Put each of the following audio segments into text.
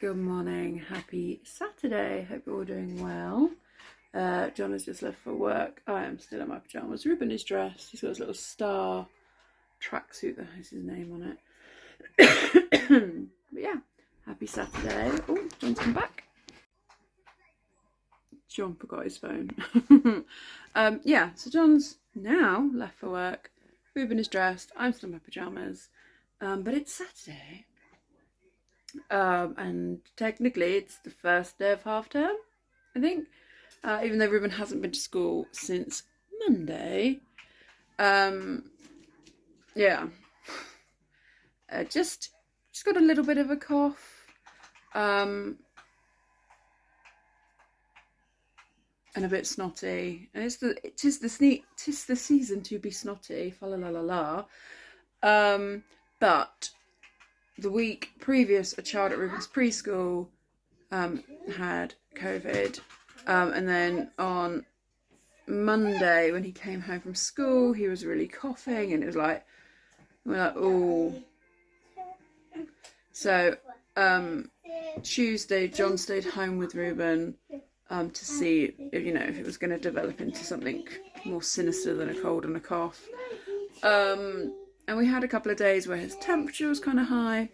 Good morning, happy Saturday. Hope you're all doing well. John has just left for work. I am still in my pyjamas. Ruben is dressed. He's got his little star tracksuit that has his name on it. But yeah, happy Saturday. Oh, John's come back. John forgot his phone. Yeah, so John's now left for work. Ruben is dressed. I'm still in my pyjamas. But it's Saturday. And technically it's the first day of half term, I think, even though Ruben hasn't been to school since Monday. Yeah, just got a little bit of a cough, and a bit snotty, and tis the season to be snotty, fa la la la la. But the week previous, a child at Ruben's preschool had COVID, and then on Monday when he came home from school, he was really coughing, and it was like, we're like, oh. So Tuesday, John stayed home with Ruben to see if, if it was going to develop into something more sinister than a cold and a cough. And we had a couple of days where his temperature was kind of high.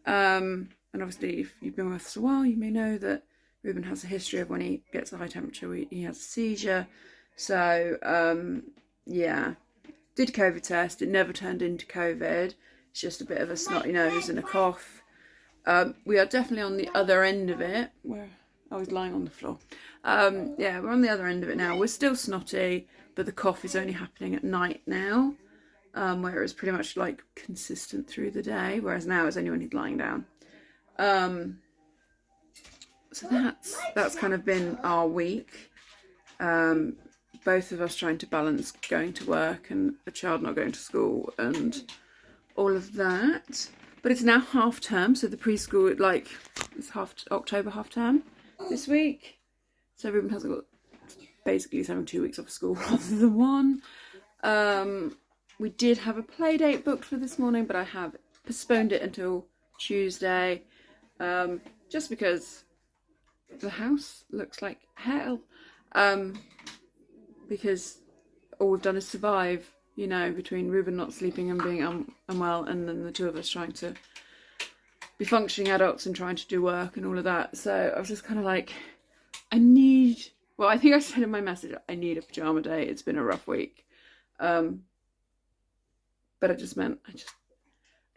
And obviously, if you've been with us a while, you may know that Ruben has a history of when he gets a high temperature, he has a seizure. So, yeah, did a COVID test. It never turned into COVID. It's just a bit of a snotty nose and a cough. We are definitely on the other end of it. Where I was lying on the floor. Yeah, we're on the other end of it now. We're still snotty, but the cough is only happening at night now. Where it was pretty much like consistent through the day, whereas now it's only when he's lying down. So that's kind of been our week. Both of us trying to balance going to work and the child not going to school and all of that. But it's now half term, so the preschool, it's October half term this week. So Ruben hasn't got, basically he's having 2 weeks off school rather than one. We did have a play date booked for this morning, but I have postponed it until Tuesday, just because the house looks like hell, because all we've done is survive, between Ruben not sleeping and being unwell, and then the two of us trying to be functioning adults and trying to do work and all of that. So I was just kind of like, I think I said in my message, I need a pyjama day. It's been a rough week. But it just meant I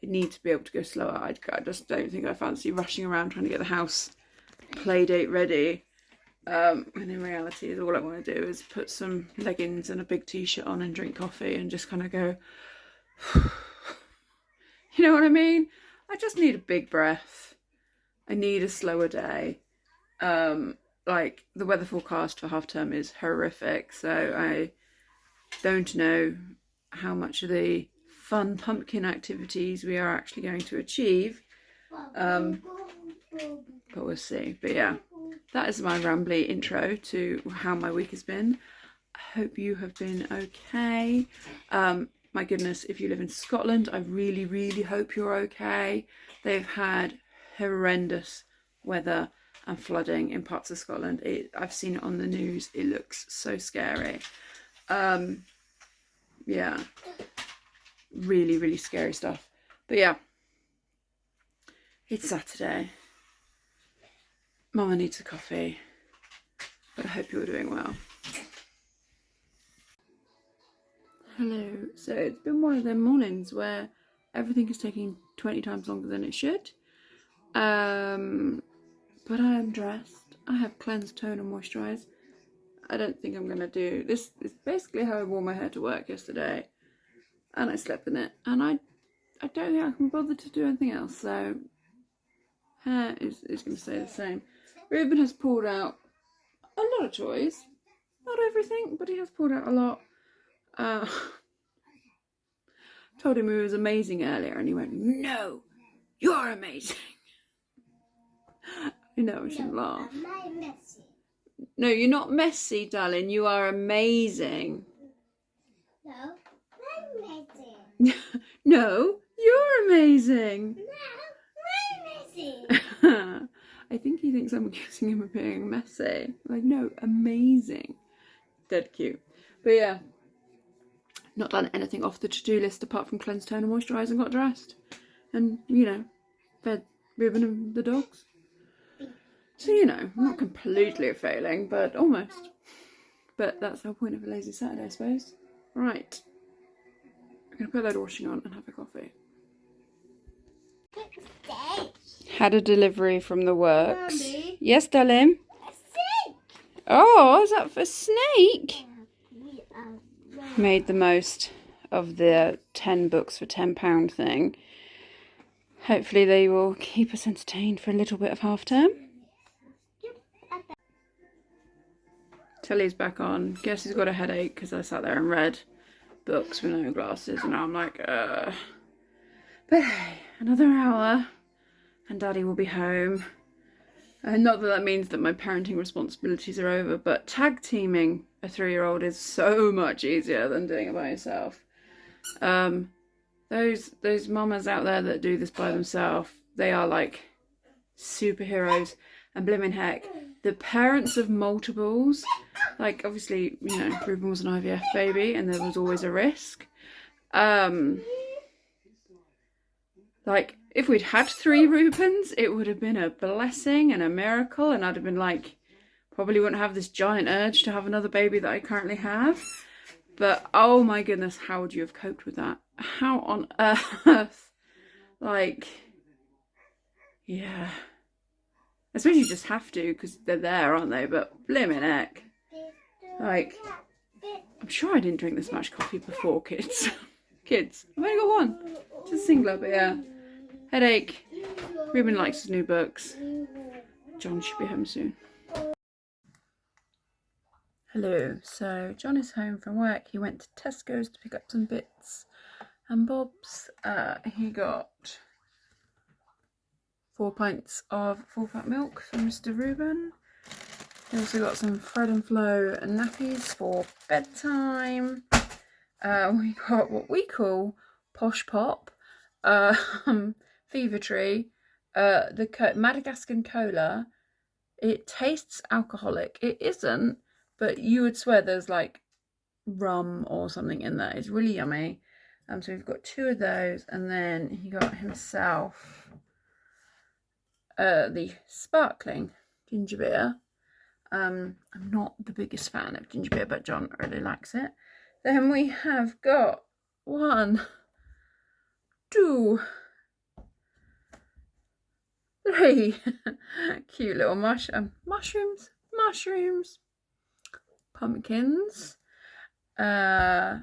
need to be able to go slower. I just don't think I fancy rushing around trying to get the house play date ready. And in reality, all I want to do is put some leggings and a big t-shirt on and drink coffee and just kind of go, you know what I mean? I just need a big breath. I need a slower day. The weather forecast for half term is horrific, so I don't know how much of the fun pumpkin activities we are actually going to achieve, but we'll see. But yeah, that is my rambly intro to how my week has been. I hope you have been okay. My goodness, if you live in Scotland, I really, really hope you're okay. They've had horrendous weather and flooding in parts of Scotland. I've seen it on the news. It looks so scary. Yeah, really, really scary stuff. But yeah, it's Saturday. Mama needs a coffee, but I hope you're doing well. Hello. So it's been one of them mornings where everything is taking 20 times longer than it should. But I am dressed. I have cleansed, tone and moisturised. I don't think I'm going to do this. Is basically how I wore my hair to work yesterday, and I slept in it, and I don't think I can bother to do anything else, so hair is going to stay the same. Ruben has pulled out a lot of toys, not everything, but he has pulled out a lot. Told him he was amazing earlier, and he went, "No, you're amazing." I know, I shouldn't laugh. No, you're not messy, darling. You are amazing. No, I'm amazing. No, you're amazing. No, I'm amazing. I think he thinks I'm accusing him of being messy. Like, no, amazing. Dead cute. But yeah, not done anything off the to-do list apart from cleanse, tone and moisturise and got dressed. And, you know, fed Ruben and the dogs. So, you know, not completely failing, but almost. But that's the whole point of a lazy Saturday, I suppose. Right. I'm going to put a load of washing on and have a coffee. Had a delivery from the works. Mommy. Yes, darling? A snake. Oh, is that for snake? Made the most of the 10 books for £10 thing. Hopefully they will keep us entertained for a little bit of half term. Telly's back on. Guess he's got a headache because I sat there and read books with no glasses, and now I'm like, But hey, another hour and Daddy will be home. And not that that means that my parenting responsibilities are over, but tag teaming a 3-year-old is so much easier than doing it by yourself. Those mamas out there that do this by themselves, they are like superheroes. And blimmin' heck, the parents of multiples, like obviously, you know, Ruben was an IVF baby and there was always a risk. Like, if we'd had 3 Rubens, it would have been a blessing and a miracle, and I'd have been like, probably wouldn't have this giant urge to have another baby that I currently have. But oh my goodness, how would you have coped with that? How on earth? Like, yeah. I suppose you just have to because they're there, aren't they? But blimmin' heck. Like, I'm sure I didn't drink this much coffee before, kids. Kids. I've only got one. Just a singular, but yeah. Headache. Ruben likes his new books. John should be home soon. Hello. So John is home from work. He went to Tesco's to pick up some bits and bobs. He got 4 pints of full-fat milk from Mr. Ruben. He also got some Fred and Flo nappies for bedtime. We got what we call Posh Pop, Fever Tree, the Madagascar cola. It tastes alcoholic. It isn't, but you would swear there's like rum or something in there. It's really yummy. So we've got 2 of those, and then he got himself the sparkling ginger beer. I'm not the biggest fan of ginger beer, but John really likes it. Then we have got 1, 2, 3 cute little mushrooms, pumpkins, a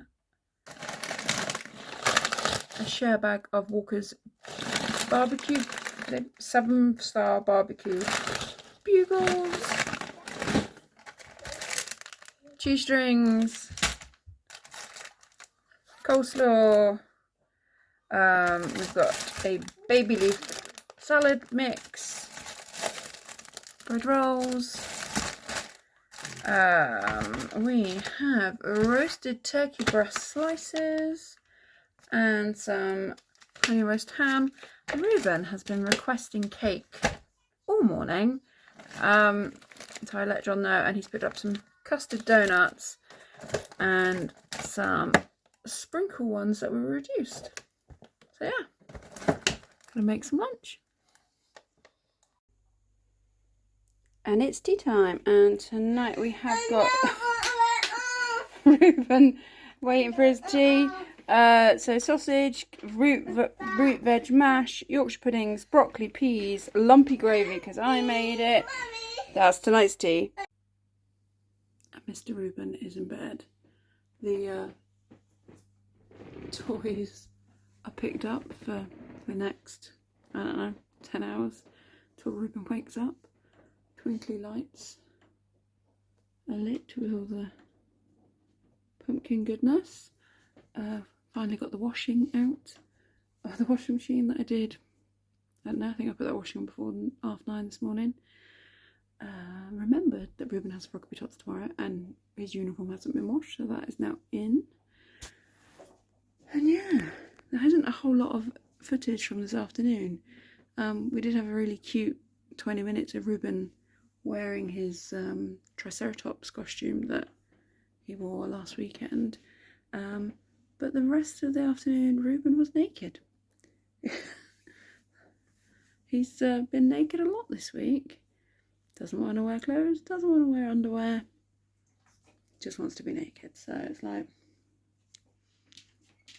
share bag of Walker's barbecue, 7-star barbecue bugles, cheese strings, coleslaw. We've got a baby leaf salad mix, bread rolls. We have roasted turkey breast slices and some honey roast ham. Ruben has been requesting cake all morning, so I let John know, and he's picked up some custard donuts and some sprinkle ones that were reduced. So yeah, gonna make some lunch. And it's tea time, and tonight we have got Ruben waiting for his tea. So sausage, root veg mash, Yorkshire puddings, broccoli, peas, lumpy gravy because I made it. That's tonight's tea. Mr. Ruben is in bed. The toys are picked up for the next, I don't know, 10 hours till Ruben wakes up. Twinkly lights are lit with all the pumpkin goodness. Finally got the washing out of the washing machine that I did. I don't know, I think I put that washing on before 9:30 this morning. Remembered that Ruben has rugby tots tomorrow and his uniform hasn't been washed, so that is now in. And yeah, there isn't a whole lot of footage from this afternoon. We did have a really cute 20 minutes of Ruben wearing his Triceratops costume that he wore last weekend. But the rest of the afternoon, Ruben was naked. He's been naked a lot this week. Doesn't want to wear clothes, doesn't want to wear underwear. Just wants to be naked. So it's like,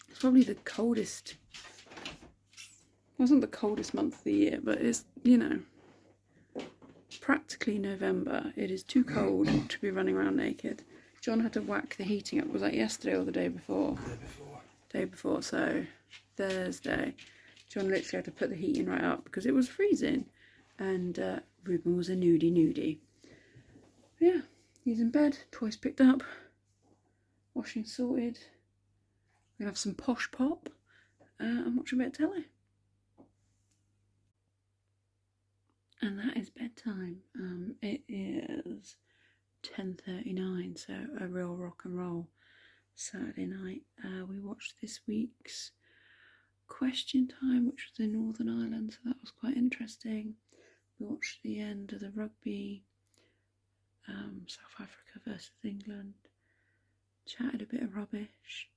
it's probably the coldest. It wasn't the coldest month of the year, but it's, you know, practically November. It is too cold to be running around naked. John had to whack the heating up. Was that yesterday or the day before? Day before. So Thursday. John literally had to put the heating right up because it was freezing. And Ruben was a nudie. Yeah, he's in bed. Toys picked up. Washing sorted. We're going to have some posh pop and watch a bit of telly. And that is bedtime. It is 10:39, so a real rock and roll Saturday night. We watched this week's Question Time, which was in Northern Ireland, so that was quite interesting. We watched the end of the rugby, South Africa versus England, chatted a bit of rubbish.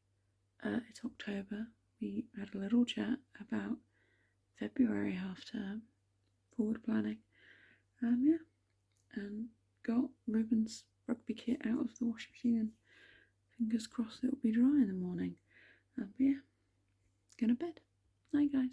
It's October. We had a little chat about February half term, forward planning. Yeah, and got Ruben's rugby kit out of the washing machine, and fingers crossed it'll be dry in the morning. But yeah, going to bed. Night, guys.